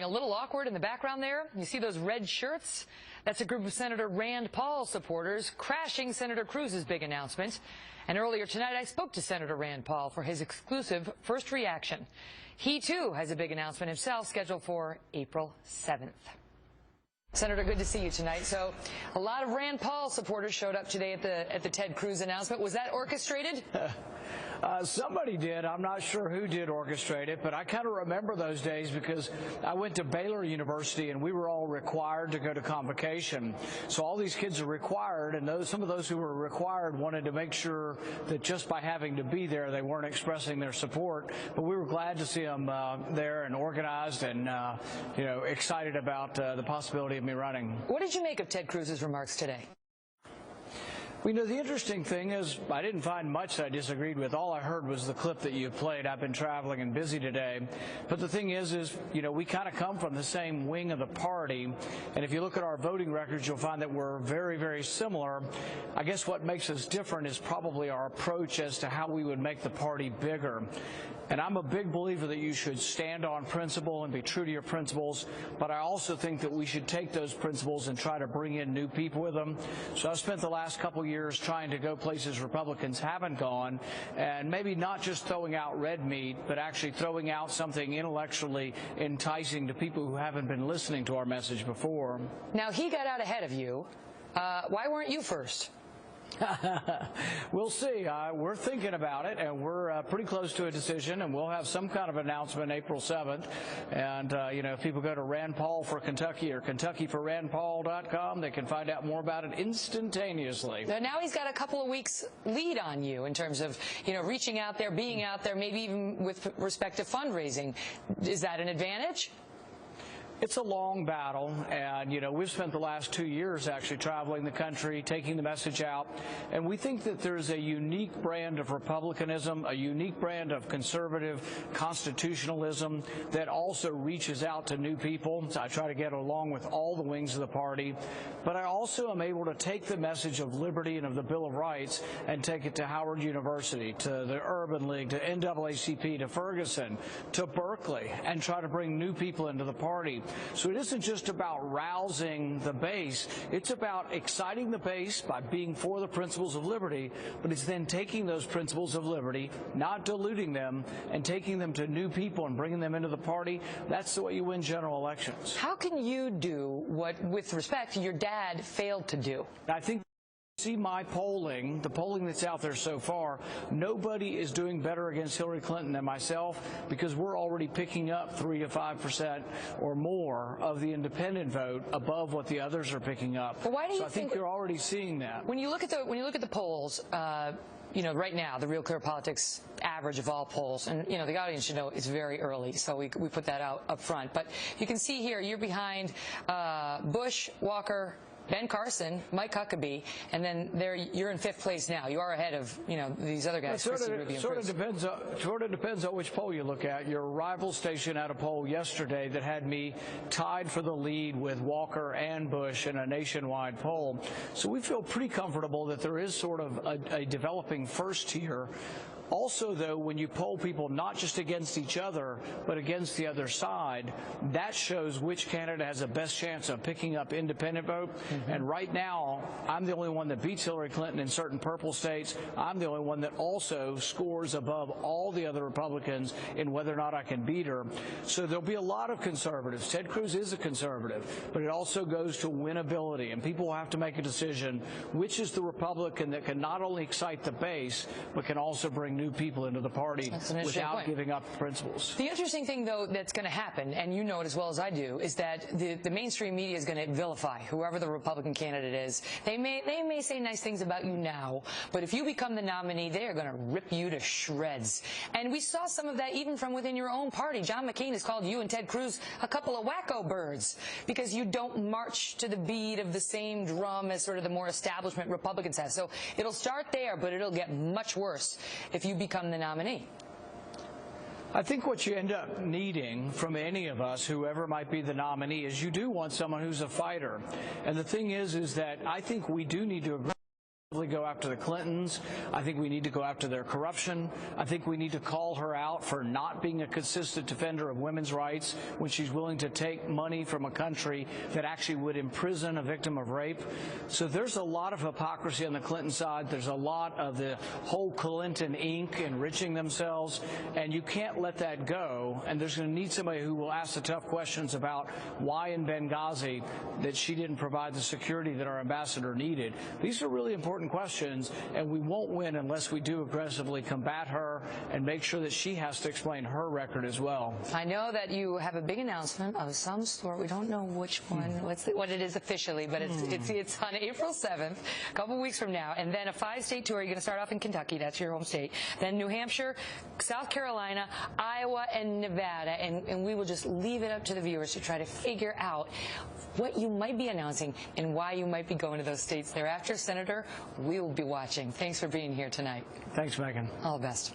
A little awkward in the background there. You see those red shirts? That's a group of Senator Rand Paul supporters crashing Senator Cruz's big announcement. And earlier tonight, I spoke to Senator Rand Paul for his exclusive first reaction. He, too, has a big announcement himself scheduled for April 7th. Senator, good to see you tonight. So a lot of Rand Paul supporters showed up today at the Ted Cruz announcement. Was that orchestrated? Somebody did. I'm not sure who did orchestrate it, but I kind of remember those days because I went to Baylor University and we were all required to go to convocation. So all these kids are required, and some of those who were required wanted to make sure that just by having to be there, they weren't expressing their support. But we were glad to see them there and organized and excited about the possibility of me running. What did you make of Ted Cruz's remarks today? Well, the interesting thing is I didn't find much that I disagreed with. All I heard was the clip that you played. I've been traveling and busy today. But the thing is we kind of come from the same wing of the party. And if you look at our voting records, you'll find that we're very, very similar. I guess what makes us different is probably our approach as to how we would make the party bigger. And I'm a big believer that you should stand on principle and be true to your principles, but I also think that we should take those principles and try to bring in new people with them. So I've spent the last couple years trying to go places Republicans haven't gone, and maybe not just throwing out red meat, but actually throwing out something intellectually enticing to people who haven't been listening to our message before. Now, he got out ahead of you. Why weren't you first? We'll see. We're thinking about it, and we're pretty close to a decision, and we'll have some kind of announcement April 7th. And, if people go to Rand Paul for Kentucky or KentuckyForRandPaul.com, they can find out more about it instantaneously. Now he's got a couple of weeks lead on you in terms of, reaching out there, being out there, maybe even with respect to fundraising. Is that an advantage? It's a long battle, and, we've spent the last 2 years actually traveling the country, taking the message out, and we think that there's a unique brand of republicanism, a unique brand of conservative constitutionalism that also reaches out to new people. So I try to get along with all the wings of the party, but I also am able to take the message of liberty and of the Bill of Rights and take it to Howard University, to the Urban League, to NAACP, to Ferguson, to Berkeley, and try to bring new people into the party. So it isn't just about rousing the base. It's about exciting the base by being for the principles of liberty, but it's then taking those principles of liberty, not diluting them, and taking them to new people and bringing them into the party. That's the way you win general elections. How can you do what, with respect, your dad failed to do? I think see my polling, the polling that's out there so far, nobody is doing better against Hillary Clinton than myself, because we're already picking up 3 to 5% or more of the independent vote above what the others are picking up. But why do you think you're already seeing that? When you look at the polls, right now, the Real Clear Politics average of all polls, and, the audience should know it's very early, so we put that out up front. But you can see here, you're behind Bush, Walker, Ben Carson, Mike Huckabee, and then you're in 5th place now. You are ahead of these other guys. Sort of depends on which poll you look at. Your rival station had a poll yesterday that had me tied for the lead with Walker and Bush in a nationwide poll. So we feel pretty comfortable that there is sort of a developing first tier. Also, though, when you poll people not just against each other, but against the other side, that shows which candidate has the best chance of picking up independent vote. Mm-hmm. And right now, I'm the only one that beats Hillary Clinton in certain purple states. I'm the only one that also scores above all the other Republicans in whether or not I can beat her. So there'll be a lot of conservatives. Ted Cruz is a conservative, but it also goes to winnability, and people will have to make a decision which is the Republican that can not only excite the base, but can also bring new people into the party without giving up principles. The interesting thing, though, that's going to happen, and you know it as well as I do, is that the mainstream media is going to vilify whoever the Republican candidate is. They may say nice things about you now, but if you become the nominee, they are going to rip you to shreds. And we saw some of that even from within your own party. John McCain has called you and Ted Cruz a couple of wacko birds because you don't march to the beat of the same drum as sort of the more establishment Republicans have. So it'll start there, but it'll get much worse if you become the nominee. I think what you end up needing from any of us, whoever might be the nominee, is you do want someone who's a fighter. And the thing is that I think we do need to agree Go after the Clintons. I think we need to go after their corruption. I think we need to call her out for not being a consistent defender of women's rights when she's willing to take money from a country that actually would imprison a victim of rape. So there's a lot of hypocrisy on the Clinton side. There's a lot of the whole Clinton Inc. enriching themselves, and you can't let that go. And there's going to need somebody who will ask the tough questions about why in Benghazi that she didn't provide the security that our ambassador needed. These are really important questions, and we won't win unless we do aggressively combat her and make sure that she has to explain her record as well. I know that you have a big announcement of some sort. We don't know which one, what it is officially, but it's on April 7th, a couple weeks from now, and then a 5-state tour. You're going to start off in Kentucky, that's your home state, then New Hampshire, South Carolina, Iowa, and Nevada, and we will just leave it up to the viewers to try to figure out what you might be announcing and why you might be going to those states thereafter. Senator, we will be watching. Thanks for being here tonight. Thanks, Megyn. All the best.